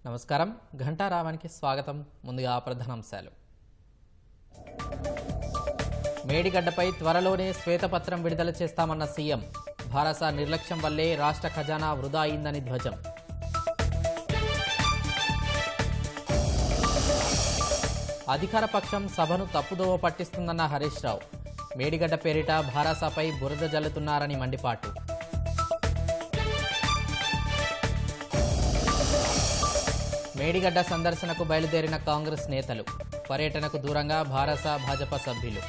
నమస్కారం ఘంటారావానికి స్వాగతం. ముందుగా ప్రధానాంశాలు. మేడిగడ్డపై త్వరలోనే శ్వేతపత్రం విడుదల చేస్తామన్న సీఎం. భారస నిర్లక్ష్యం వల్లే రాష్ట్ర ఖజానా వృధా అయిందని ధ్వజం. అధికార పక్షం సభను తప్పుదోవ పట్టిస్తుందన్న హరీష్ రావు. మేడిగడ్డ పేరిట భారసపై బురద జల్లుతున్నారని మండిపాటు. మేడిగడ్డ సందర్శనకు బయలుదేరిన కాంగ్రెస్ నేతలు. పర్యటనకు దూరంగా భారస భాజపా సభ్యులు.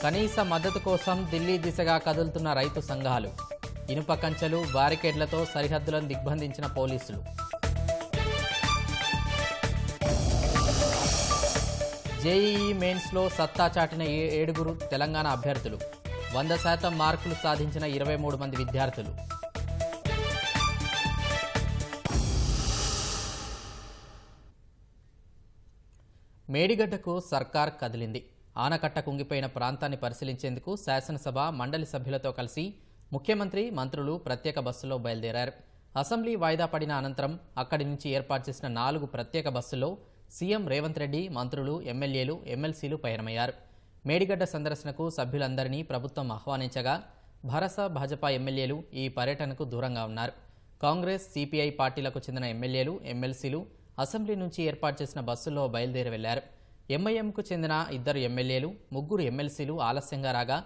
కనీస మద్దతు కోసం ఢిల్లీ దిశగా కదులుతున్న రైతు సంఘాలు. ఇనుప కంచెలు, బారికేడ్లతో సరిహద్దులను దిగ్బంధించిన పోలీసులు. జేఈఈ మెయిన్స్లో సత్తా చాటిన 7 తెలంగాణ అభ్యర్థులు. 100% మార్కులు సాధించిన 23 మంది విద్యార్థులు. మేడిగడ్డకు సర్కార్ కదిలింది. ఆనకట్ట కుంగిపోయిన ప్రాంతాన్ని పరిశీలించేందుకు శాసనసభ మండలి సభ్యులతో కలిసి ముఖ్యమంత్రి, మంత్రులు ప్రత్యేక బస్సులో బయలుదేరారు. అసెంబ్లీ వాయిదా పడిన అనంతరం అక్కడి నుంచి ఏర్పాటు చేసిన 4 ప్రత్యేక బస్సుల్లో సీఎం రేవంత్ రెడ్డి, మంత్రులు, ఎమ్మెల్యేలు, ఎమ్మెల్సీలు పయనమయ్యారు. మేడిగడ్డ సందర్శనకు సభ్యులందరినీ ప్రభుత్వం ఆహ్వానించగా భారస భాజపా ఎమ్మెల్యేలు ఈ పర్యటనకు దూరంగా ఉన్నారు. కాంగ్రెస్, సిపిఐ పార్టీలకు చెందిన ఎమ్మెల్యేలు, ఎమ్మెల్సీలు అసెంబ్లీ నుంచి ఏర్పాటు చేసిన బస్సుల్లో బయలుదేరి వెళ్లారు. ఎంఐఎంకు చెందిన 2 ఎమ్మెల్యేలు, 3 ఎమ్మెల్సీలు ఆలస్యంగా రాగా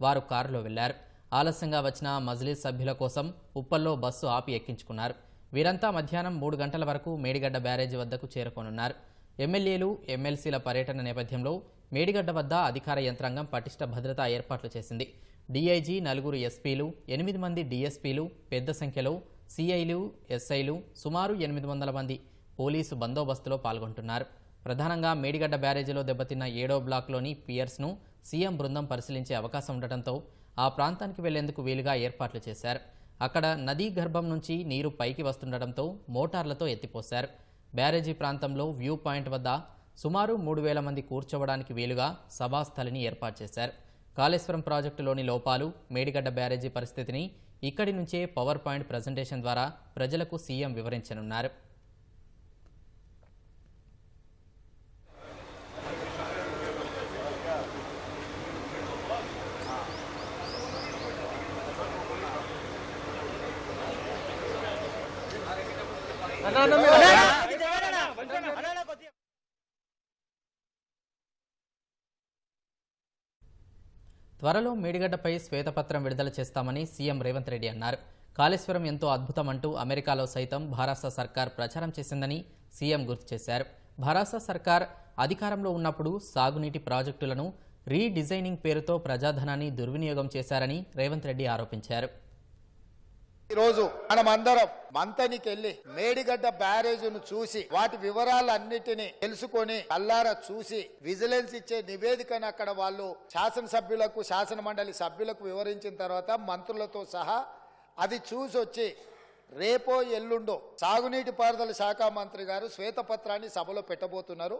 వారు కారులో వెళ్లారు. ఆలస్యంగా వచ్చిన మజ్లిస్ సభ్యుల కోసం ఉప్పల్లో బస్సు ఆపి ఎక్కించుకున్నారు. వీరంతా మధ్యాహ్నం 3 గంటల వరకు మేడిగడ్డ బ్యారేజీ వద్దకు చేరుకోనున్నారు. ఎమ్మెల్యేలు, ఎమ్మెల్సీల పర్యటన నేపథ్యంలో మేడిగడ్డ వద్ద అధికార యంత్రాంగం పటిష్ట భద్రతా ఏర్పాట్లు చేసింది. డీఐజీ, 4 ఎస్పీలు, 8 మంది డీఎస్పీలు, పెద్ద సంఖ్యలో సిఐలు, ఎస్ఐలు, సుమారు 800 మంది పోలీసు బందోబస్తులో పాల్గొంటున్నారు. ప్రధానంగా మేడిగడ్డ బ్యారేజీలో దెబ్బతిన్న 7వ బ్లాక్లోని పియర్స్ను సీఎం బృందం పరిశీలించే అవకాశం ఉండటంతో ఆ ప్రాంతానికి వెళ్లేందుకు వీలుగా ఏర్పాట్లు చేశారు. అక్కడ నదీ గర్భం నుంచి నీరు పైకి వస్తుండటంతో మోటార్లతో ఎత్తిపోశారు. బ్యారేజీ ప్రాంతంలో వ్యూ పాయింట్ వద్ద సుమారు 3000 మంది కూర్చోవడానికి వీలుగా సభాస్థలిని ఏర్పాటు చేశారు. కాళేశ్వరం ప్రాజెక్టులోని లోపాలు, మేడిగడ్డ బ్యారేజీ పరిస్థితిని ఇక్కడి నుంచే పవర్ పాయింట్ ప్రజెంటేషన్ ద్వారా ప్రజలకు సీఎం వివరించనున్నారు. త్వరలో మేడిగడ్డపై శ్వేతపత్రం విడుదల చేస్తామని సీఎం రేవంత్ రెడ్డి అన్నారు. కాళేశ్వరం ఎంతో అద్భుతమంటూ అమెరికాలో సైతం భారస సర్కార్ ప్రచారం చేసిందని సీఎం గుర్తు చేశారు. భారస సర్కార్ అధికారంలో ఉన్నప్పుడు సాగునీటి ప్రాజెక్టులను రీడిజైనింగ్ పేరుతో ప్రజాధనాన్ని దుర్వినియోగం చేశారని రేవంత్ రెడ్డి ఆరోపించారు. ఈరోజు మనమందరం మంతనికి వెళ్లి మేడిగడ్డ బ్యారేజ్ను చూసి వాటి వివరాలన్నిటినీ తెలుసుకొని కల్లారా చూసి విజిలెన్స్ ఇచ్చే నివేదికను అక్కడ వాళ్ళు శాసనసభ్యులకు, శాసన మండలి సభ్యులకు వివరించిన తర్వాత మంత్రులతో సహా అది చూసి వచ్చి రేపో ఎల్లుండో సాగునీటి పారుదల శాఖ మంత్రి గారు శ్వేతపత్రాన్ని సభలో పెట్టబోతున్నారు,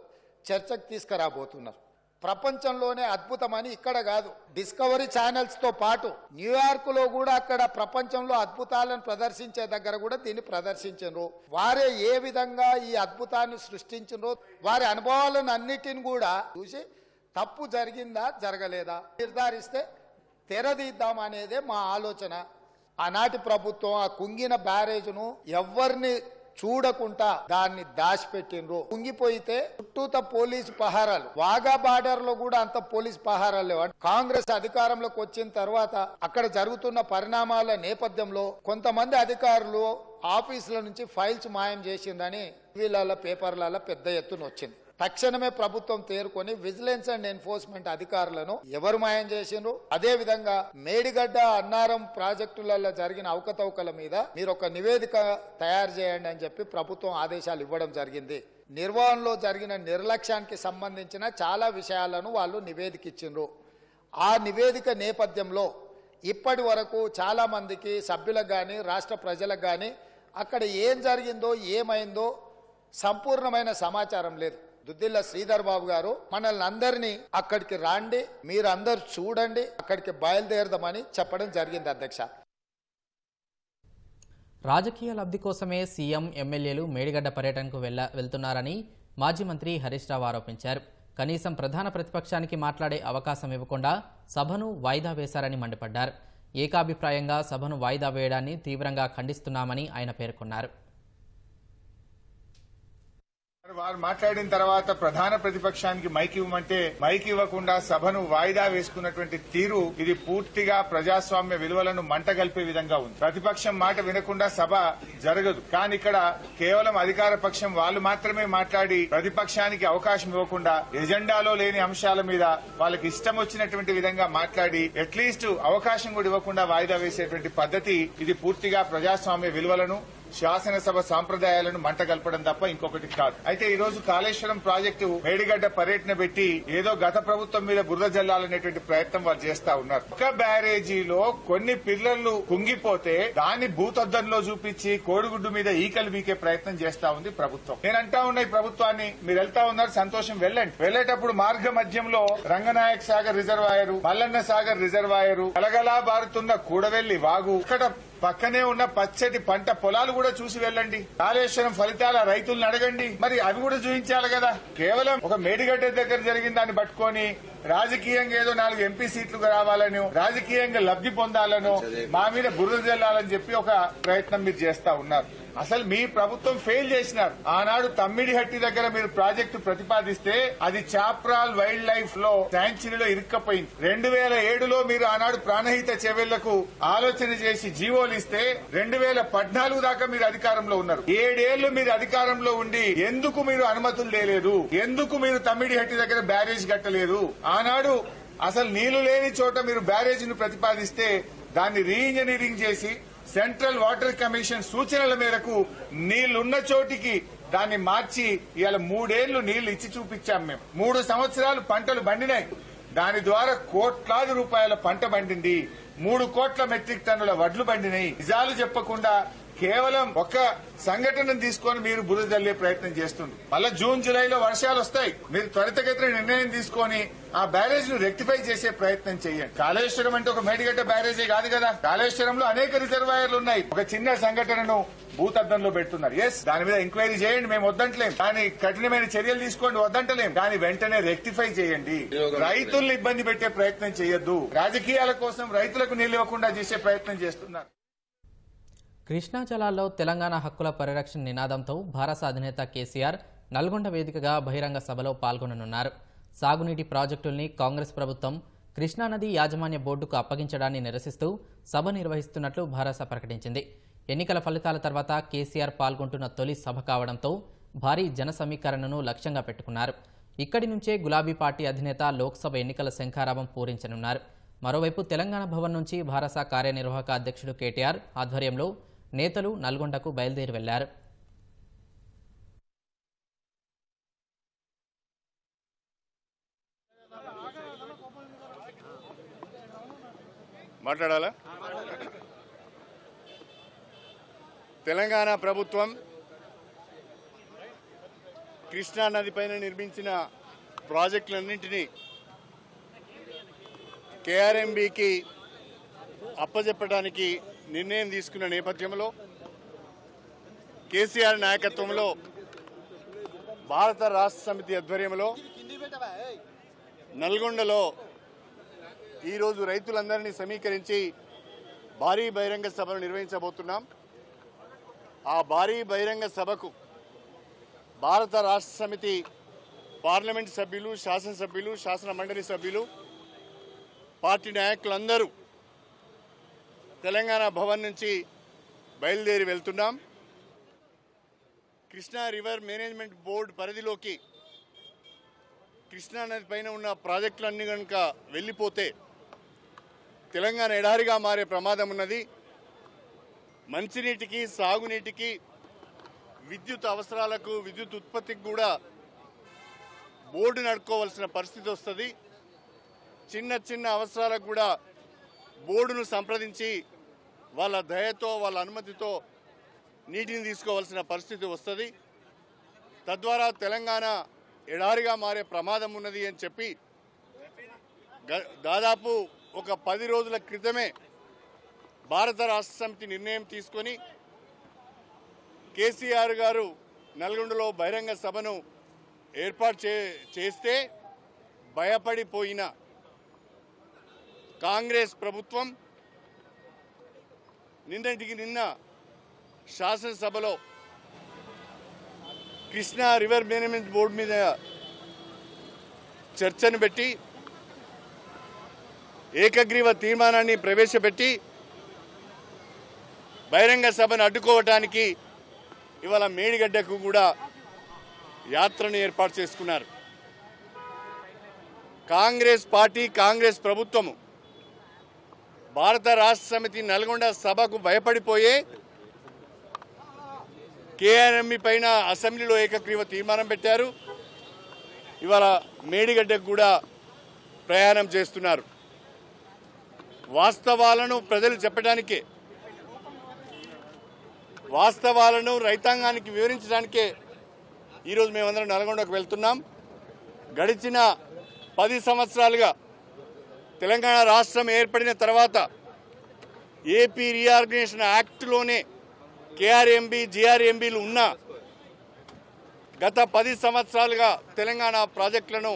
చర్చకు తీసుకురాబోతున్నారు. ప్రపంచంలోనే అద్భుతమని ఇక్కడ కాదు, డిస్కవరీ ఛానల్స్ తో పాటు న్యూయార్క్ లో కూడా అక్కడ ప్రపంచంలో అద్భుతాలను ప్రదర్శించే దగ్గర కూడా దీన్ని ప్రదర్శించరు. వారే ఏ విధంగా ఈ అద్భుతాన్ని సృష్టించరు, వారి అనుభవాలను అన్నిటిని కూడా చూసి తప్పు జరిగిందా జరగలేదా నిర్ధారిస్తే తెరదీద్దాం అనేదే మా ఆలోచన. ఆనాటి ప్రభుత్వం ఆ కుంగిన బ్యారేజ్ను ఎవరిని చూడకుండా దాన్ని దాచిపెట్టినరు. కుంగిపోయితే చుట్టూత పోలీసు పహారాలు, వాగా బార్డర్ లో కూడా అంత పోలీసు పహారాలు లేవు. కాంగ్రెస్ అధికారంలోకి వచ్చిన తర్వాత అక్కడ జరుగుతున్న పరిణామాల నేపథ్యంలో కొంతమంది అధికారులు ఆఫీసుల నుంచి ఫైల్స్ మాయం చేసిందని టీవీలలో, పేపర్లలో పెద్ద ఎత్తున వచ్చింది. తక్షణమే ప్రభుత్వం తేరుకొని విజిలెన్స్ అండ్ ఎన్ఫోర్స్మెంట్ అధికారులను ఎవరు మాయం చేసిండ్రు, అదే విధంగా మేడిగడ్డ, అన్నారం ప్రాజెక్టులలో జరిగిన అవకతవకల మీద మీరు ఒక నివేదిక తయారు చేయండి అని చెప్పి ప్రభుత్వం ఆదేశాలు ఇవ్వడం జరిగింది. నిర్వహణలో జరిగిన నిర్లక్ష్యానికి సంబంధించిన చాలా విషయాలను వాళ్ళు నివేదిక ఇచ్చిండ్రు. ఆ నివేదిక నేపథ్యంలో ఇప్పటి వరకు చాలా మందికి, సభ్యులకు కానీ రాష్ట్ర ప్రజలకు కానీ అక్కడ ఏం జరిగిందో, ఏమైందో సంపూర్ణమైన సమాచారం లేదు. దుద్దిల్ల శ్రీధర్ బాబు గారు మనల్ని అందరినీ అక్కడికి రాండి, మీరు అందరు చూడండి, అక్కడికి బయలుదేరదామని చెప్పడం జరిగింది అధ్యక్ష. రాజకీయ లబ్ధి కోసమే సీఎం ఎమ్మెల్యేలు మేడిగడ్డ పర్యటనకు వెళ్తున్నారని మాజీ మంత్రి హరీష్ రావు ఆరోపించారు. కనీసం ప్రధాన ప్రతిపక్షానికి మాట్లాడే అవకాశం ఇవ్వకుండా సభను వాయిదా వేశారని మండిపడ్డారు. ఏకాభిప్రాయంగా సభను వాయిదా వేయడాన్ని తీవ్రంగా ఖండిస్తున్నామని ఆయన పేర్కొన్నారు. వారు మాట్లాడిన తర్వాత ప్రధాన ప్రతిపక్షానికి మైక్ ఇవ్వమంటే మైక్ ఇవ్వకుండా సభను వాయిదా వేసుకున్నటువంటి తీరు ఇది పూర్తిగా ప్రజాస్వామ్య విలువలను మంటగల్పే విధంగా ఉంది. ప్రతిపక్షం మాట వినకుండా సభ జరగదు. కానీ ఇక్కడ కేవలం అధికార పక్షం వాళ్ళు మాత్రమే మాట్లాడి ప్రతిపక్షానికి అవకాశం ఇవ్వకుండా ఎజెండాలో లేని అంశాల మీద వాళ్ళకి ఇష్టం వచ్చినటువంటి విధంగా మాట్లాడి అట్లీస్ట్ అవకాశం కూడా ఇవ్వకుండా వాయిదా వేసేటువంటి పద్ధతి ఇది పూర్తిగా ప్రజాస్వామ్య విలువలను శాసనసభ సాంప్రదాయాలను మంటగల్పడం తప్ప ఇంకొకటి కాదు. అయితే ఈ రోజు కాళేశ్వరం ప్రాజెక్టు మేడిగడ్డ పర్యటన పెట్టి ఏదో గత ప్రభుత్వం మీద బురద జల్లాలనేటువంటి ప్రయత్నం వాళ్ళు చేస్తా ఉన్నారు. ఒక బ్యారేజీలో కొన్ని పిల్లలు కుంగిపోతే దాన్ని భూతద్దంలో చూపించి కోడిగుడ్డు మీద ఈకలు బీకే ప్రయత్నం చేస్తా ఉంది ప్రభుత్వం. నేను అంటా ఉన్నా ఈ ప్రభుత్వాన్ని, మీరు వెళ్తా ఉన్నారు సంతోషం, వెళ్ళండి. వెళ్లేటప్పుడు మార్గ మధ్యంలో రంగనాయక్ సాగర్ రిజర్వాయరు, మల్లన్న సాగర్ రిజర్వాయరు, కలగలా బారుతున్న కూడవెల్లి వాగు, ఇక్కడ పక్కనే ఉన్న పచ్చటి పంట పొలాలు కూడా చూసి వెళ్ళండి. కాళేశ్వరం ఫలితాల రైతులను అడగండి, మరి అవి కూడా చూపించాలి కదా. కేవలం ఒక మేడిగడ్డ దగ్గర జరిగిన దాన్ని పట్టుకొని రాజకీయంగా ఏదో 4 ఎంపీ సీట్లు రావాలను, రాజకీయంగా లబ్ధి పొందాలను, మా మీద బురద జల్లాలని చెప్పి ఒక ప్రయత్నం మీరు చేస్తా ఉన్నారు. అసలు మీ ప్రభుత్వం ఫెయిల్ చేసినారు. ఆనాడు తమ్మిడిహట్టి దగ్గర మీరు ప్రాజెక్టు ప్రతిపాదిస్తే అది చాప్రాల్ వైల్డ్ లైఫ్ లో శాంక్చురీలో ఇరుక్కపోయింది. 2007లో మీరు ఆనాడు ప్రాణహిత చెవెళ్లకు ఆలోచన చేసి జీవోలు ఇస్తే 2014 దాకా మీరు అధికారంలో ఉన్నారు. 7 ఏళ్లు మీరు అధికారంలో ఉండి ఎందుకు మీరు అనుమతులు తేలేదు? ఎందుకు మీరు తమ్మిడిహట్టి దగ్గర బ్యారేజ్ కట్టలేదు? ఆనాడు అసలు నీళ్లు లేని చోట మీరు బ్యారేజీని ప్రతిపాదిస్తే దాన్ని రీఇంజనీరింగ్ చేసి సెంట్రల్ వాటర్ కమిషన్ సూచనల మేరకు నీళ్లున్న చోటికి దాన్ని మార్చి ఇవాళ 3 ఏళ్లు నీళ్లు ఇచ్చి చూపించాం. మేము 3 సంవత్సరాలు పంటలు పండినాయి. దాని ద్వారా కోట్లాది రూపాయల పంట పండింది. 3 కోట్ల మెట్రిక్ టన్నుల వడ్లు పండినాయి. నిజాలు చెప్పకుండా కేవలం ఒక సంఘటనను తీసుకొని మీరు బురద జల్లే ప్రయత్నం చేస్తుంది. మళ్ళా జూన్ జూలైలో వర్షాలు వస్తాయి. మీరు త్వరితగతిన నిర్ణయం తీసుకొని ఆ బ్యారేజ్ ను రెక్టిఫై చేసే ప్రయత్నం చేయండి. కాళేశ్వరం అంటే ఒక మేడిగడ్డ బ్యారేజే కాదు కదా. కాళేశ్వరంలో అనేక రిజర్వాయర్లు ఉన్నాయి. ఒక చిన్న సంఘటనను భూతద్దంలో పెడుతున్నారు. ఎస్, దాని మీద ఎంక్వైరీ చేయండి, మేము వద్దంటలేం. కానీ కఠినమైన చర్యలు తీసుకోండి, వద్దంటలేం. కానీ వెంటనే రెక్టిఫై చేయండి. రైతుల్ని ఇబ్బంది పెట్టే ప్రయత్నం చేయొద్దు. రాజకీయాల కోసం రైతులకు నీళ్లు ఇవ్వకుండా చేసే ప్రయత్నం చేస్తున్నారు. కృష్ణా జలాల్లో తెలంగాణ హక్కుల పరిరక్షణ నినాదంతో భారత అధినేత కేసీఆర్ నల్గొండ వేదికగా బహిరంగ సభలో పాల్గొననున్నారు. సాగునీటి ప్రాజెక్టుల్ని కాంగ్రెస్ ప్రభుత్వం కృష్ణానది యాజమాన్య బోర్డుకు అప్పగించడాన్ని నిరసిస్తూ సభ నిర్వహిస్తున్నట్లు భారత ప్రకటించింది. ఎన్నికల ఫలితాల తర్వాత కేసీఆర్ పాల్గొంటున్న తొలి సభ కావడంతో భారీ జన సమీకరణను లక్ష్యంగా పెట్టుకున్నారు. ఇక్కడి నుంచే గులాబీ పార్టీ అధినేత లోక్సభ ఎన్నికల శంఖారావం పూరించనున్నారు. మరోవైపు తెలంగాణ భవన్ నుంచి భారత కార్యనిర్వాహక అధ్యక్షుడు కేటీఆర్ ఆధ్వర్యంలో నేతలు నల్గొండకు బయలుదేరి వెళ్లారు. మాట్లాడాలా? తెలంగాణ ప్రభుత్వం కృష్ణా నది పైన నిర్మించిన ప్రాజెక్టులన్నింటినీ కేఆర్ఎంబీకి అప్పజెప్పడానికి నిర్ణయం తీసుకున్న నేపథ్యంలో కేసీఆర్ నాయకత్వంలో భారత రాష్ట్ర సమితి ఆధ్వర్యంలో నల్గొండలో ఈరోజు రైతులందరినీ సమీకరించి భారీ బహిరంగ సభను నిర్వహించబోతున్నాం. ఆ భారీ బహిరంగ సభకు భారత రాష్ట్ర సమితి పార్లమెంట్ సభ్యులు, శాసనసభ్యులు, శాసన మండలి సభ్యులు, పార్టీ నాయకులందరూ తెలంగాణ భవన్ నుంచి బయలుదేరి వెళ్తున్నాం. కృష్ణా రివర్ మేనేజ్మెంట్ బోర్డు పరిధిలోకి కృష్ణా నది పైన ఉన్న ప్రాజెక్టులన్నీ కనుక వెళ్ళిపోతే తెలంగాణ ఎడారిగా మారే ప్రమాదం ఉన్నది. మంచినీటికి, సాగునీటికి, విద్యుత్ అవసరాలకు, విద్యుత్ ఉత్పత్తికి కూడా బోర్డు నడుపుకోవాల్సిన పరిస్థితి వస్తుంది. చిన్న చిన్న అవసరాలకు కూడా బోర్డును సంప్రదించి వాళ్ళ దయతో, వాళ్ళ అనుమతితో నీటిని తీసుకోవాల్సిన పరిస్థితి వస్తుంది. తద్వారా తెలంగాణ ఎడారిగా మారే ప్రమాదం ఉన్నది అని చెప్పి దాదాపు ఒక 10 రోజుల క్రితమే భారత రాష్ట్ర సమితి నిర్ణయం తీసుకొని కేసీఆర్ గారు నల్గొండలో బహిరంగ సభను ఏర్పాటు చేస్తే భయపడిపోయిన కాంగ్రెస్ ప్రభుత్వం నిన్న శాసనసభలో కృష్ణా రివర్ మేనేజ్మెంట్ బోర్డు మీద చర్చను పెట్టి ఏకగ్రీవ తీర్మానాన్ని ప్రవేశపెట్టి బహిరంగ సభను అడ్డుకోవటానికి ఇవాళ మేడిగడ్డకు కూడా యాత్రను ఏర్పాటు చేసుకున్నారు. కాంగ్రెస్ పార్టీ కాంగ్రెస్ ప్రభుత్వము భారత రాష్ట్ర సమితి నల్గొండ సభకు భయపడిపోయే కేఆర్ఎంబి పైన అసెంబ్లీలో ఏకగ్రీవ తీర్మానం పెట్టారు. ఇవాళ మేడిగడ్డకు కూడా ప్రయాణం చేస్తున్నారు. వాస్తవాలను ప్రజలు చెప్పడానికే, వాస్తవాలను రైతాంగానికి వివరించడానికే ఈరోజు మేమందరం నల్గొండకు వెళ్తున్నాం. గడిచిన 10 సంవత్సరాలుగా తెలంగాణ రాష్ట్రం ఏర్పడిన తర్వాత ఏపీ రీఆర్గనైజేషన్ యాక్ట్లోనే కేఆర్ఎంబి జిఆర్ఎంబీలు ఉన్న గత 10 సంవత్సరాలుగా తెలంగాణ ప్రాజెక్టులను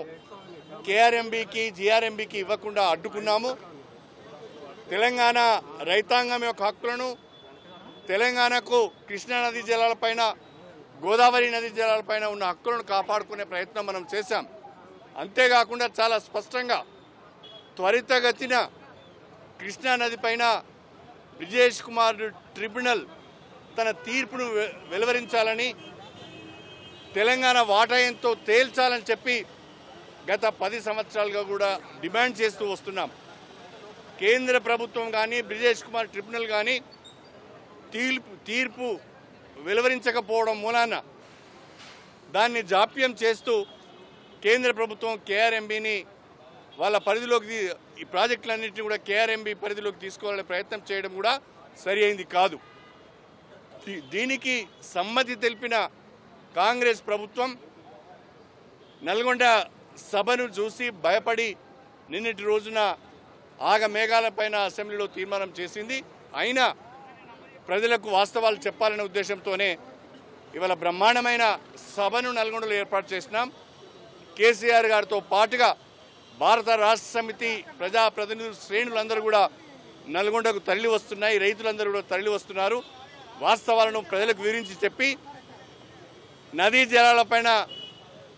కేఆర్ఎంబికి జిఆర్ఎంబికి ఇవ్వకుండా అడ్డుకున్నాము. తెలంగాణ రైతాంగం యొక్క హక్కులను, తెలంగాణకు కృష్ణా నదీ జలాలపైన, గోదావరి నదీ జలాలపైన ఉన్న హక్కులను కాపాడుకునే ప్రయత్నం మనం చేశాం. అంతేకాకుండా చాలా స్పష్టంగా త్వరితగతిన కృష్ణా నది పైన విజేష్ కుమార్ ట్రిబ్యునల్ తన తీర్పును వెలువరించాలని, తెలంగాణ వాటా ఎంతో తేల్చాలని చెప్పి గత 10 సంవత్సరాలుగా కూడా డిమాండ్ చేస్తూ వస్తున్నాం. కేంద్ర ప్రభుత్వం కానీ బ్రిజేష్ కుమార్ ట్రిబ్యునల్ కానీ తీర్పు వెలువరించకపోవడం మూలాన దాన్ని జాప్యం చేస్తూ కేంద్ర ప్రభుత్వం కేఆర్ఎంబిని వాళ్ళ పరిధిలోకి, ఈ ప్రాజెక్టులన్నింటినీ కూడా కేఆర్ఎంబి పరిధిలోకి తీసుకోవాలనే ప్రయత్నం చేయడం కూడా సరి అయింది కాదు. దీనికి సమ్మతి తెలిపిన కాంగ్రెస్ ప్రభుత్వం నల్గొండ సభను చూసి భయపడి నిన్నటి రోజున ఆగమేఘాలపైన అసెంబ్లీలో తీర్మానం చేసింది. అయినా ప్రజలకు వాస్తవాలు చెప్పాలనే ఉద్దేశంతోనే ఇవాళ బ్రహ్మాండమైన సభను నల్గొండలో ఏర్పాటు చేసినాం. కేసీఆర్ గారితో పాటుగా భారత రాష్ట్ర సమితి ప్రజాప్రతినిధులు శ్రేణులందరూ కూడా నల్గొండకు తరలి వస్తున్నాయి. రైతులందరూ కూడా తరలి వస్తున్నారు. వాస్తవాలను ప్రజలకు వివరించి చెప్పి నదీ జలాలపైన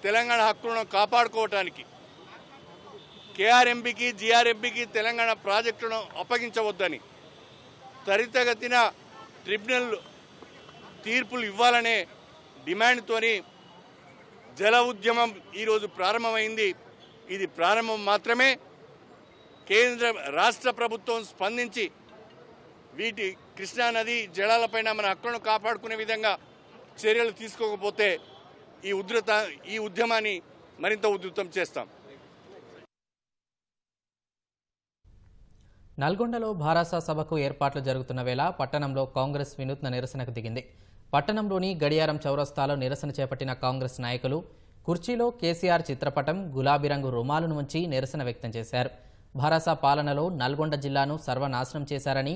తెలంగాణ హక్కులను కాపాడుకోవటానికి కేఆర్ఎంబికి జిఆర్ఎంబికి తెలంగాణ ప్రాజెక్టులను అప్పగించవద్దని, త్వరితగతిన ట్రిబ్యునల్ తీర్పులు ఇవ్వాలనే డిమాండ్తోని జల ఉద్యమం ఈరోజు ప్రారంభమైంది. ఇది ప్రారంభం మాత్రమే. కేంద్ర రాష్ట్ర ప్రభుత్వం స్పందించి వీటి కృష్ణానది జలాలపైన మన హక్కులను కాపాడుకునే విధంగా చర్యలు తీసుకోకపోతే ఈ ఉద్యమాన్ని మరింత ఉధృతం చేస్తాం. నల్గొండలో భారాస సభకు ఏర్పాట్లు జరుగుతున్న వేళ పట్టణంలో కాంగ్రెస్ వినూత్న నిరసనకు దిగింది. పట్టణంలోని గడియారం చౌరస్తాలో నిరసన చేపట్టిన కాంగ్రెస్ నాయకులు కుర్చీలో కేసీఆర్ చిత్రపటం, గులాబీ రంగు రుమాలును ఉంచి నిరసన వ్యక్తం చేశారు. భారాస పాలనలో నల్గొండ జిల్లాను సర్వనాశనం చేశారని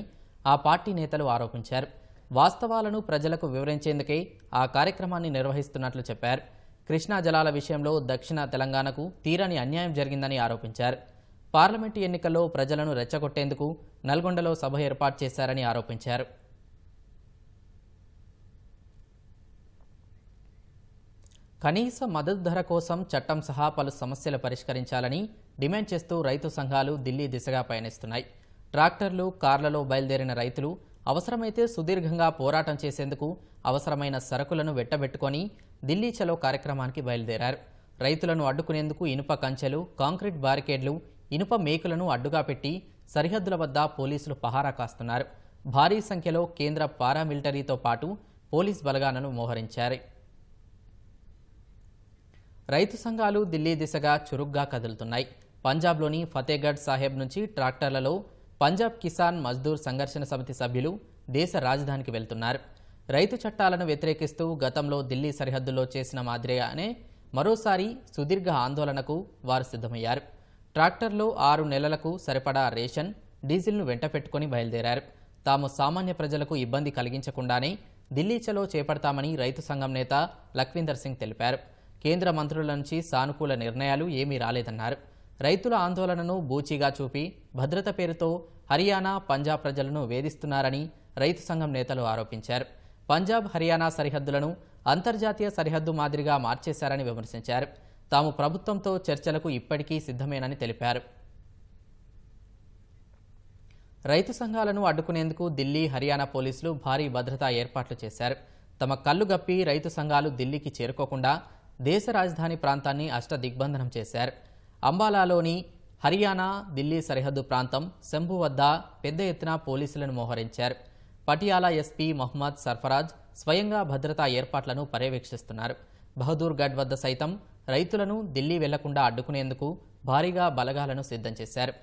ఆ పార్టీ నేతలు ఆరోపించారు. వాస్తవాలను ప్రజలకు వివరించేందుకే ఆ కార్యక్రమాన్ని నిర్వహిస్తున్నట్లు చెప్పారు. కృష్ణా జలాల విషయంలో దక్షిణ తెలంగాణకు తీరని అన్యాయం జరిగిందని ఆరోపించారు. పార్లమెంటు ఎన్నికల్లో ప్రజలను రెచ్చగొట్టేందుకు నల్గొండలో సభ ఏర్పాటు చేశారని ఆరోపించారు. కనీస మద్దతు ధర కోసం చట్టం సహా పలు సమస్యలు పరిష్కరించాలని డిమాండ్ చేస్తూ రైతు సంఘాలు ఢిల్లీ దిశగా పయనిస్తున్నాయి. ట్రాక్టర్లు, కార్లలో బయలుదేరిన రైతులు అవసరమైతే సుదీర్ఘంగా పోరాటం చేసేందుకు అవసరమైన సరుకులను వెట్టబెట్టుకొని ఢిల్లీ చలో కార్యక్రమానికి బయలుదేరారు. రైతులను అడ్డుకునేందుకు ఇనుప కంచెలు, కాంక్రీట్ బారికేడ్లు, ఇనుప మేకులను అడ్డుగా పెట్టి సరిహద్దుల వద్ద పోలీసులు పహారా కాస్తున్నారు. భారీ సంఖ్యలో కేంద్ర పారామిలిటరీతో పాటు పోలీస్ బలగాలను మోహరించారు. రైతు సంఘాలు ఢిల్లీ దిశగా చురుగ్గా కదులుతున్నాయి. పంజాబ్లోని ఫతేగఢ్ సాహెబ్ నుంచి ట్రాక్టర్లలో పంజాబ్ కిసాన్ మజ్దూర్ సంఘర్షణ సమితి సభ్యులు దేశ రాజధానికి వెళ్తున్నారు. రైతు చట్టాలను వ్యతిరేకిస్తూ గతంలో ఢిల్లీ సరిహద్దుల్లో చేసిన మాదిరిగానే మరోసారి సుదీర్ఘ ఆందోళనకు వారు సిద్ధమయ్యారు. ట్రాక్టర్లో 6 నెలలకు సరిపడా రేషన్, డీజిల్ను వెంటపెట్టుకుని బయలుదేరారు. తాము సామాన్య ప్రజలకు ఇబ్బంది కలిగించకుండానే ఢిల్లీ చలో చేపడతామని రైతు సంఘం నేత లఖ్విందర్ సింగ్ తెలిపారు. కేంద్ర మంత్రుల నుంచి సానుకూల నిర్ణయాలు ఏమీ రాలేదన్నారు. రైతుల ఆందోళనను బూచీగా చూపి భద్రత పేరుతో హర్యానా, పంజాబ్ ప్రజలను వేధిస్తున్నారని రైతు సంఘం నేతలు ఆరోపించారు. పంజాబ్, హర్యానా సరిహద్దులను అంతర్జాతీయ సరిహద్దు మాదిరిగా మార్చేశారని విమర్శించారు. తాము ప్రభుత్వంతో చర్చలకు ఇప్పటికీ సిద్ధమేనని తెలిపారు. రైతు సంఘాలను అడ్డుకునేందుకు ఢిల్లీ, హర్యానా పోలీసులు భారీ భద్రతా ఏర్పాట్లు చేశారు. తమ కళ్లు గప్పి రైతు సంఘాలు ఢిల్లీకి చేరుకోకుండా దేశ రాజధాని ప్రాంతాన్ని అష్టదిగ్బంధనం చేశారు. అంబాలాలోని హర్యానా, ఢిల్లీ సరిహద్దు ప్రాంతం శంభు వద్ద పెద్ద ఎత్తున పోలీసులను మోహరించారు. పటియాలా ఎస్పీ మహ్మద్ సర్ఫరాజ్ స్వయంగా భద్రతా ఏర్పాట్లను పర్యవేక్షిస్తున్నారు. బహదూర్గఢ్ వద్ద సైతం రైతులను ఢిల్లీ వెళ్లకుండా అడ్డుకునేందుకు భారీగా బలగాలను సిద్ధం చేశారు.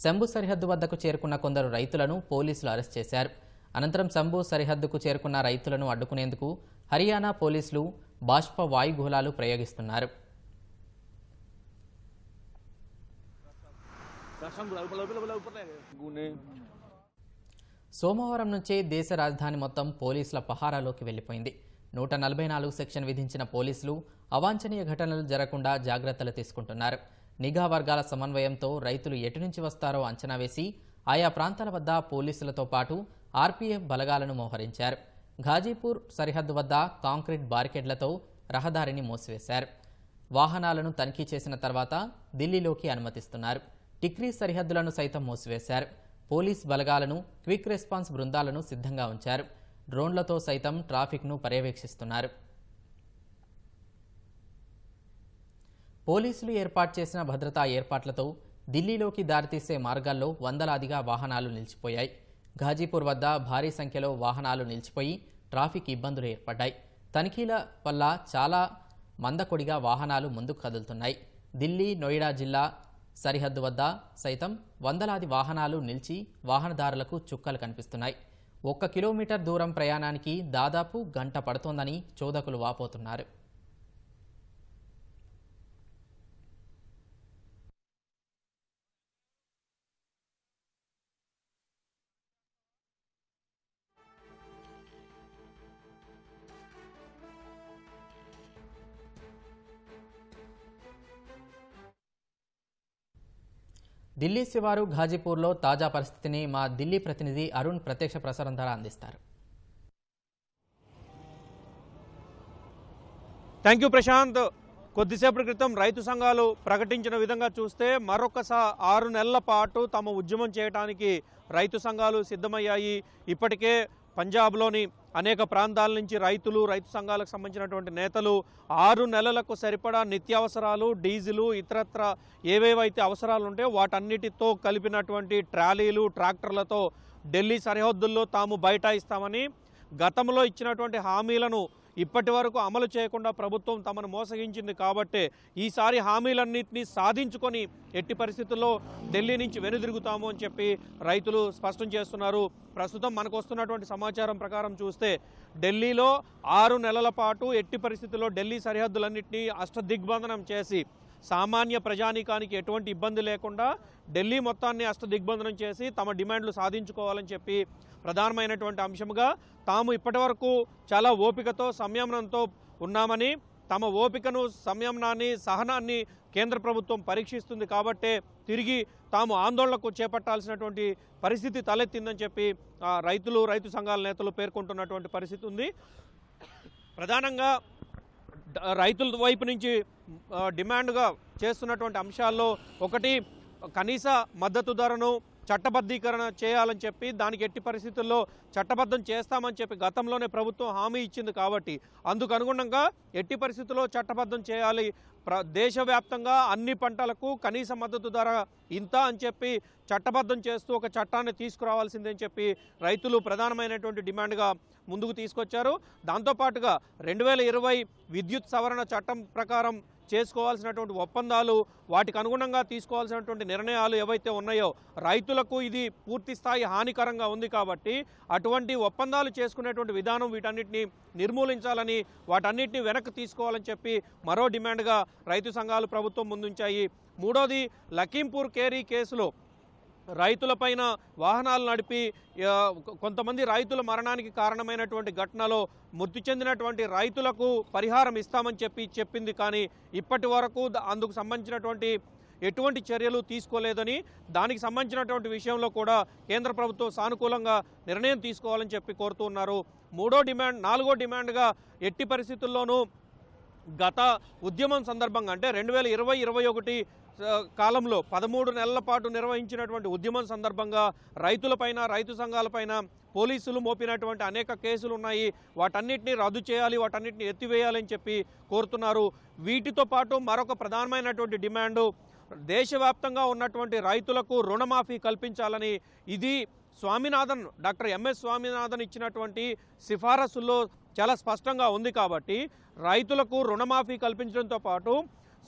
శంభు సరిహద్దు వద్దకు చేరుకున్న కొందరు రైతులను పోలీసులు అరెస్ట్ చేశారు. అనంతరం శంభు సరిహద్దుకు చేరుకున్న రైతులను అడ్డుకునేందుకు హర్యానా పోలీసులు బాష్ప వాయుగోళాలు ప్రయోగిస్తున్నారు. సోమవారం నుంచే దేశ రాజధాని మొత్తం పోలీసుల పహారాలోకి వెళ్లిపోయింది. 144 సెక్షన్ విధించిన పోలీసులు అవాంఛనీయ ఘటనలు జరగకుండా జాగ్రత్తలు తీసుకుంటున్నారు. నిఘా వర్గాల సమన్వయంతో రైతులు ఎటు నుంచి వస్తారో అంచనా వేసి ఆయా ప్రాంతాల వద్ద పోలీసులతో పాటు ఆర్పీఎఫ్ బలగాలను మోహరించారు. ఘాజీపూర్ సరిహద్దు వద్ద కాంక్రీట్ బారికేడ్లతో రహదారిని మూసివేశారు. వాహనాలను తనిఖీ చేసిన తర్వాత ఢిల్లీలోకి అనుమతిస్తున్నారు. టిక్రీ సరిహద్దులను సైతం మూసివేశారు. పోలీస్ బలగాలను, క్విక్ రెస్పాన్స్ బృందాలను సిద్ధంగా ఉంచారు. డ్రోన్లతో సైతం ట్రాఫిక్ను పర్యవేక్షిస్తున్నారు. పోలీసులు ఏర్పాటు చేసిన భద్రతా ఏర్పాట్లతో ఢిల్లీలోకి దారితీసే మార్గాల్లో వందలాదిగా వాహనాలు నిలిచిపోయాయి. ఘాజీపూర్ వద్ద భారీ సంఖ్యలో వాహనాలు నిలిచిపోయి ట్రాఫిక్ ఇబ్బందులు ఏర్పడ్డాయి. తనిఖీల వల్ల చాలా మందకొడిగా వాహనాలు ముందుకు కదులుతున్నాయి. ఢిల్లీ, నోయిడా జిల్లా సరిహద్దు వద్ద సైతం వందలాది వాహనాలు నిలిచి వాహనదారులకు చుక్కలు కనిపిస్తున్నాయి. 1 కిలోమీటర్ దూరం ప్రయాణానికి దాదాపు గంట పడుతోందని చోదకులు వాపోతున్నారు. ఢిల్లీ శివారు ఘాజీపూర్లో తాజా పరిస్థితిని మా ఢిల్లీ ప్రతినిధి అరుణ్ ప్రత్యక్ష ప్రసారం ద్వారా అందిస్తారు. Thank you Prashanth. కొద్దిసేపటి క్రితం రైతు సంఘాలు ప్రకటించిన విధంగా చూస్తే మరొకసారి 6 నెలల పాటు తమ ఉద్యమం చేయడానికి రైతు సంఘాలు సిద్ధమయ్యాయి. ఇప్పటికే పంజాబ్లోని అనేక ప్రాంతాల నుంచి రైతు సంఘాలకు సంబంధించినటువంటి నేతలు 6 నెలలకు సరిపడా నిత్యావసరాలు, డీజిలు, ఇతరత్ర ఏవేవైతే అవసరాలు ఉంటాయో వాటన్నిటితో కలిపినటువంటి ట్రాలీలు, ట్రాక్టర్లతో ఢిల్లీ సరిహద్దుల్లో తాము బైఠాయిస్తామని గతంలో ఇచ్చినటువంటి హామీలను ఇప్పటి వరకు అమలు చేయకుండా ప్రభుత్వం తమను మోసగించింది కాబట్టి ఈసారి హామీలన్నింటినీ సాధించుకొని ఎట్టి పరిస్థితుల్లో ఢిల్లీ నుంచి వెనుదిరుగుతాము అని చెప్పి రైతులు స్పష్టం చేస్తున్నారు. ప్రస్తుతం మనకు వస్తున్నటువంటి సమాచారం ప్రకారం చూస్తే ఢిల్లీలో 6 నెలల పాటు ఎట్టి పరిస్థితుల్లో ఢిల్లీ సరిహద్దులన్నింటినీ అష్టదిగ్బంధనం చేసి సామాన్య ప్రజానీకానికి ఎటువంటి ఇబ్బంది లేకుండా ఢిల్లీ మొత్తాన్ని అష్టదిగ్బంధనం చేసి తమ డిమాండ్లు సాధించుకోవాలని చెప్పి ప్రధానమైనటువంటి అంశంగా తాము ఇప్పటివరకు చాలా ఓపికతో, సంయమనంతో ఉన్నామని, తమ ఓపికను, సంయమనాన్ని, సహనాన్ని కేంద్ర ప్రభుత్వం పరీక్షిస్తుంది కాబట్టే తిరిగి తాము ఆందోళనకు చేపట్టాల్సినటువంటి పరిస్థితి తలెత్తిందని చెప్పి రైతు సంఘాల నేతలు పేర్కొంటున్నటువంటి పరిస్థితి ఉంది. ప్రధానంగా రైతుల వైపు నుంచి డిమాండ్గా చేస్తున్నటువంటి అంశాల్లో ఒకటి కనీస మద్దతు ధరను చట్టబద్ధీకరణ చేయాలని చెప్పి, దానికి ఎట్టి పరిస్థితుల్లో చట్టబద్ధం చేస్తామని చెప్పి గతంలోనే ప్రభుత్వం హామీ ఇచ్చింది కాబట్టి అందుకు అనుగుణంగా ఎట్టి పరిస్థితుల్లో చట్టబద్ధం చేయాలి. దేశవ్యాప్తంగా అన్ని పంటలకు కనీస మద్దతు ధర ఇంత అని చెప్పి చట్టబద్ధం చేస్తూ ఒక చట్టాన్ని తీసుకురావాల్సిందని చెప్పి రైతులు ప్రధానమైనటువంటి డిమాండ్గా ముందుకు తీసుకొచ్చారు. దాంతోపాటుగా 2020 విద్యుత్ సవరణ చట్టం ప్రకారం చేసుకోవాల్సినటువంటి ఒప్పందాలు, వాటికి అనుగుణంగా తీసుకోవాల్సినటువంటి నిర్ణయాలు ఏవైతే ఉన్నాయో రైతులకు ఇది పూర్తి స్థాయి హానికరంగా ఉంది. కాబట్టి అటువంటి ఒప్పందాలు చేసుకునేటువంటి విధానం వీటన్నిటిని నిర్మూలించాలని, వాటన్నిటిని వెనక్కి తీసుకోవాలని చెప్పి మరో డిమాండ్గా రైతు సంఘాలు ప్రభుత్వం ముందుంచాయి. మూడోది, లఖీంపూర్ కేరీ కేసులో రైతులపైన వాహనాలు నడిపి కొంతమంది రైతుల మరణానికి కారణమైనటువంటి ఘటనలో మృతి చెందినటువంటి రైతులకు పరిహారం ఇస్తామని చెప్పింది. కానీ ఇప్పటి వరకు అందుకు సంబంధించినటువంటి ఎటువంటి చర్యలు తీసుకోలేదని, దానికి సంబంధించినటువంటి విషయంలో కూడా కేంద్ర ప్రభుత్వం సానుకూలంగా నిర్ణయం తీసుకోవాలని చెప్పి కోరుతున్నారు. నాలుగో డిమాండ్గా ఎట్టి పరిస్థితుల్లోనూ గత ఉద్యమం సందర్భంగా అంటే 2020-21 కాలంలో 13 నెలల పాటు నిర్వహించినటువంటి ఉద్యమం సందర్భంగా రైతులపైన, రైతు సంఘాలపైన పోలీసులు మోపినటువంటి అనేక కేసులు ఉన్నాయి. వాటన్నిటిని రద్దు చేయాలి, వాటన్నిటిని ఎత్తివేయాలని చెప్పి కోరుతున్నారు. వీటితో పాటు మరొక ప్రధానమైనటువంటి డిమాండు, దేశవ్యాప్తంగా ఉన్నటువంటి రైతులకు రుణమాఫీ కల్పించాలని. ఇది డాక్టర్ ఎంఎస్ స్వామినాథన్ ఇచ్చినటువంటి సిఫారసుల్లో చాలా స్పష్టంగా ఉంది. కాబట్టి రైతులకు రుణమాఫీ కల్పించడంతో పాటు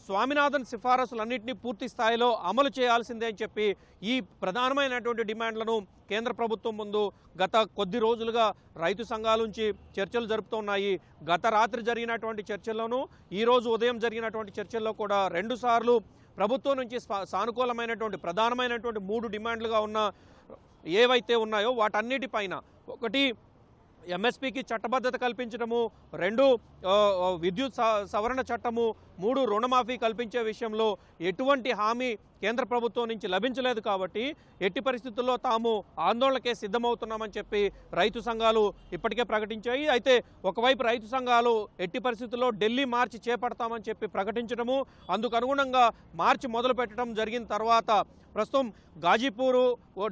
స్వామినాథన్ సిఫారసులన్నింటినీ పూర్తి స్థాయిలో అమలు చేయాల్సిందే అని చెప్పి ఈ ప్రధానమైనటువంటి డిమాండ్లను కేంద్ర ప్రభుత్వం ముందు గత కొద్ది రోజులుగా రైతు సంఘాల నుంచి చర్చలు జరుపుతున్నాయి. గత రాత్రి జరిగినటువంటి చర్చల్లోనూ ఈరోజు ఉదయం జరిగినటువంటి చర్చల్లో కూడా 2 సార్లు ప్రభుత్వం నుంచి సానుకూలమైనటువంటి ప్రధానమైనటువంటి 3 డిమాండ్లుగా ఉన్న ఏవైతే ఉన్నాయో వాటన్నిటిపైన, ఒకటి ఎంఎస్పీకి చట్టబద్ధత కల్పించడము, 2 విద్యుత్ సవరణ చట్టము, 3 రుణమాఫీ కల్పించే విషయంలో ఎటువంటి హామీ కేంద్ర ప్రభుత్వం నుంచి లభించలేదు. కాబట్టి ఎట్టి పరిస్థితుల్లో తాము ఆందోళనకే సిద్ధమవుతున్నామని చెప్పి రైతు సంఘాలు ఇప్పటికే ప్రకటించాయి. అయితే ఒకవైపు రైతు సంఘాలు ఎట్టి పరిస్థితుల్లో ఢిల్లీ మార్చి చేపడతామని చెప్పి ప్రకటించడము, అందుకు అనుగుణంగా మార్చి మొదలు పెట్టడం జరిగిన తర్వాత ప్రస్తుతం గాజీపూరు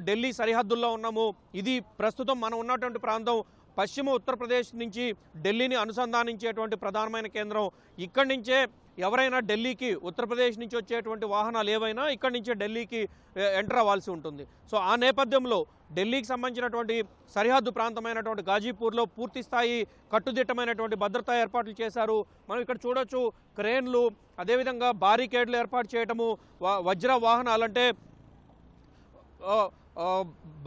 ఢిల్లీ సరిహద్దుల్లో ఉన్నాము. ఇది ప్రస్తుతం మనం ఉన్నటువంటి ప్రాంతం పశ్చిమ ఉత్తరప్రదేశ్ నుంచి ఢిల్లీని అనుసంధానించేటువంటి ప్రధానమైన కేంద్రం. ఇక్కడి నుంచే ఎవరైనా ఢిల్లీకి, ఉత్తరప్రదేశ్ నుంచి వచ్చేటువంటి వాహనాలు ఏవైనా ఇక్కడి నుంచే ఢిల్లీకి ఎంటర్ అవ్వాల్సి ఉంటుంది. సో ఆ నేపథ్యంలో ఢిల్లీకి సంబంధించినటువంటి సరిహద్దు ప్రాంతమైనటువంటి గాజీపూర్లో పూర్తి స్థాయి కట్టుదిట్టమైనటువంటి భద్రతా ఏర్పాట్లు చేశారు. మనం ఇక్కడ చూడొచ్చు, క్రేన్లు, అదేవిధంగా బారికేడ్లు ఏర్పాటు చేయటము, వజ్ర వాహనాలంటే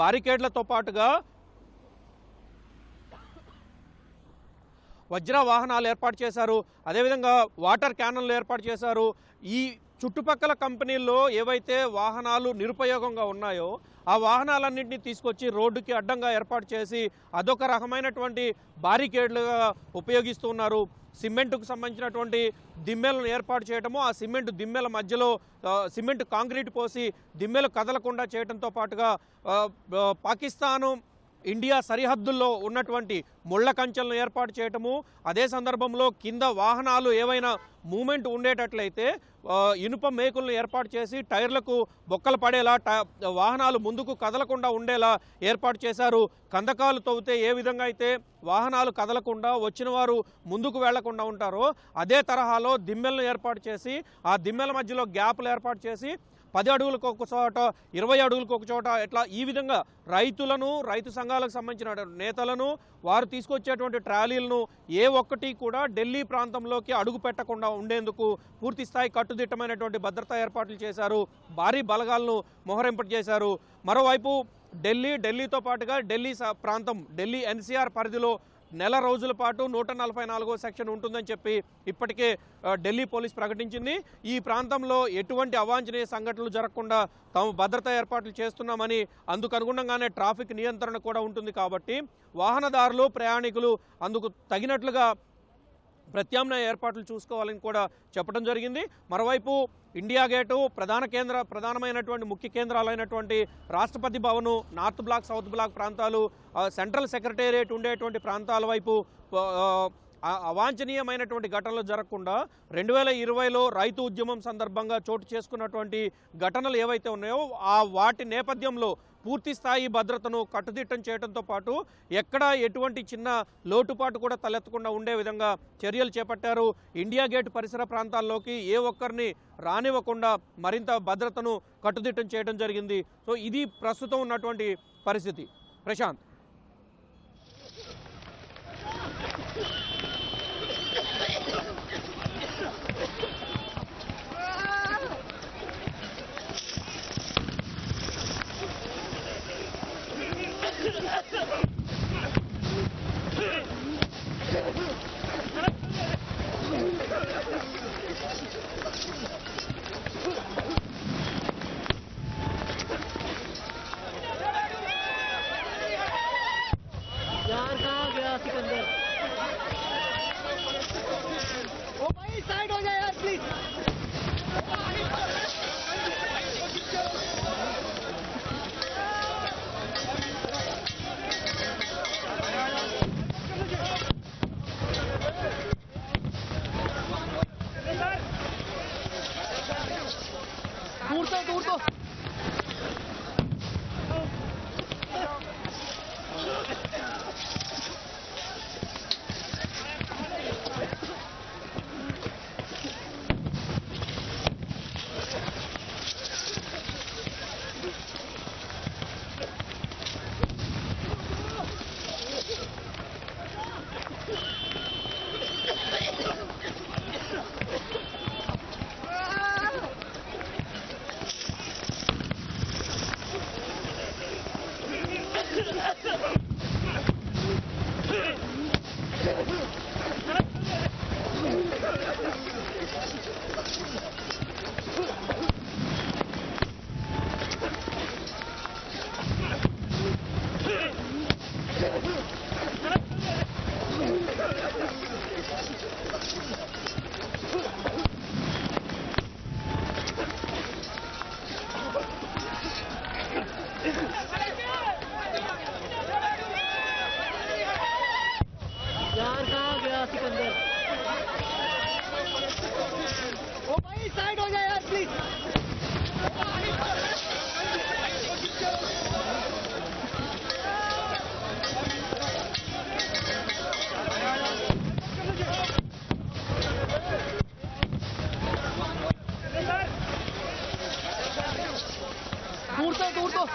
బారికేడ్లతో పాటుగా వజ్ర వాహనాలు ఏర్పాటు చేశారు. అదేవిధంగా వాటర్ క్యానన్లు ఏర్పాటు చేశారు. ఈ చుట్టుపక్కల కంపెనీల్లో ఏవైతే వాహనాలు నిరుపయోగంగా ఉన్నాయో ఆ వాహనాలన్నింటినీ తీసుకొచ్చి రోడ్డుకి అడ్డంగా ఏర్పాటు చేసి అదొక రకమైనటువంటి బారికేడ్లుగా ఉపయోగిస్తున్నారు. సిమెంటుకు సంబంధించినటువంటి దిమ్మెలను ఏర్పాటు చేయడము, ఆ సిమెంట్ దిమ్మెల మధ్యలో సిమెంట్ కాంక్రీట్ పోసి దిమ్మెలు కదలకుండా చేయడంతో పాటుగా పాకిస్తాను ఇండియా సరిహద్దుల్లో ఉన్నటువంటి ముళ్ళ కంచెలను ఏర్పాటు చేయటము, అదే సందర్భంలో కింద వాహనాలు ఏవైనా మూమెంట్ ఉండేటట్లయితే ఇనుప మేకులను ఏర్పాటు చేసి టైర్లకు బొక్కలు పడేలా, వాహనాలు ముందుకు కదలకుండా ఉండేలా ఏర్పాటు చేశారు. కందకాలు తవ్వితే ఏ విధంగా అయితే వాహనాలు కదలకుండా వచ్చిన వారు ముందుకు వెళ్లకుండా ఉంటారో అదే తరహాలో దిమ్మెలను ఏర్పాటు చేసి ఆ దిమ్మెల మధ్యలో గ్యాప్లు ఏర్పాటు చేసి 10 అడుగులకు ఒక చోట, 20 అడుగులకు ఒక చోట, ఇట్లా ఈ విధంగా రైతులను, రైతు సంఘాలకు సంబంధించిన నేతలను, వారు తీసుకొచ్చేటువంటి ట్రాలీలను ఏ ఒక్కటి కూడా ఢిల్లీ ప్రాంతంలోకి అడుగు పెట్టకుండా ఉండేందుకు పూర్తి స్థాయి కట్టుదిట్టమైనటువంటి భద్రతా ఏర్పాట్లు చేశారు. భారీ బలగాలను మోహరింపజేశారు. మరోవైపు ఢిల్లీతో పాటుగా ఢిల్లీ ఎన్సీఆర్ పరిధిలో నెల రోజుల పాటు 144వ సెక్షన్ ఉంటుందని చెప్పి ఇప్పటికే ఢిల్లీ పోలీస్ ప్రకటించింది. ఈ ప్రాంతంలో ఎటువంటి అవాంఛనీయ సంఘటనలు జరగకుండా తాము భద్రతా ఏర్పాట్లు చేస్తున్నామని, అందుకు అనుగుణంగానే ట్రాఫిక్ నియంత్రణ కూడా ఉంటుంది. కాబట్టి వాహనదారులు, ప్రయాణికులు అందుకు తగినట్లుగా ప్రత్యామ్నాయ ఏర్పాట్లు చూసుకోవాలని కూడా చెప్పడం జరిగింది. మరోవైపు ఇండియా గేటు, ప్రధానమైనటువంటి ముఖ్య కేంద్రాలైనటువంటి రాష్ట్రపతి భవను, నార్త్ బ్లాక్, సౌత్ బ్లాక్ ప్రాంతాలు, సెంట్రల్ సెక్రటేరియట్ ఉండేటువంటి ప్రాంతాల వైపు అవాంఛనీయమైనటువంటి ఘటనలు జరగకుండా 2020లో రైతు ఉద్యమం సందర్భంగా చోటు చేసుకున్నటువంటి ఘటనలు ఏవైతే ఉన్నాయో వాటి నేపథ్యంలో పూర్తి స్థాయి భద్రతను కట్టుదిట్టం చేయడంతో పాటు ఎక్కడ ఎటువంటి చిన్న లోటుపాటు కూడా తలెత్తకుండా ఉండే విధంగా చర్యలు చేపట్టారు. ఇండియా గేట్ పరిసర ప్రాంతాల్లోకి ఏ ఒక్కరిని రానివ్వకుండా మరింత భద్రతను కట్టుదిట్టం చేయడం జరిగింది. సో ఇది ప్రస్తుతం ఉన్నటువంటి పరిస్థితి. ప్రశాంత్. सिकंदर। ओ भाई साइड हो जाए यार प्लीज। दूर तो यार कहाँ गया सिकंदर। ओ भाई साइड हो जाए यार प्लीज। दूर तो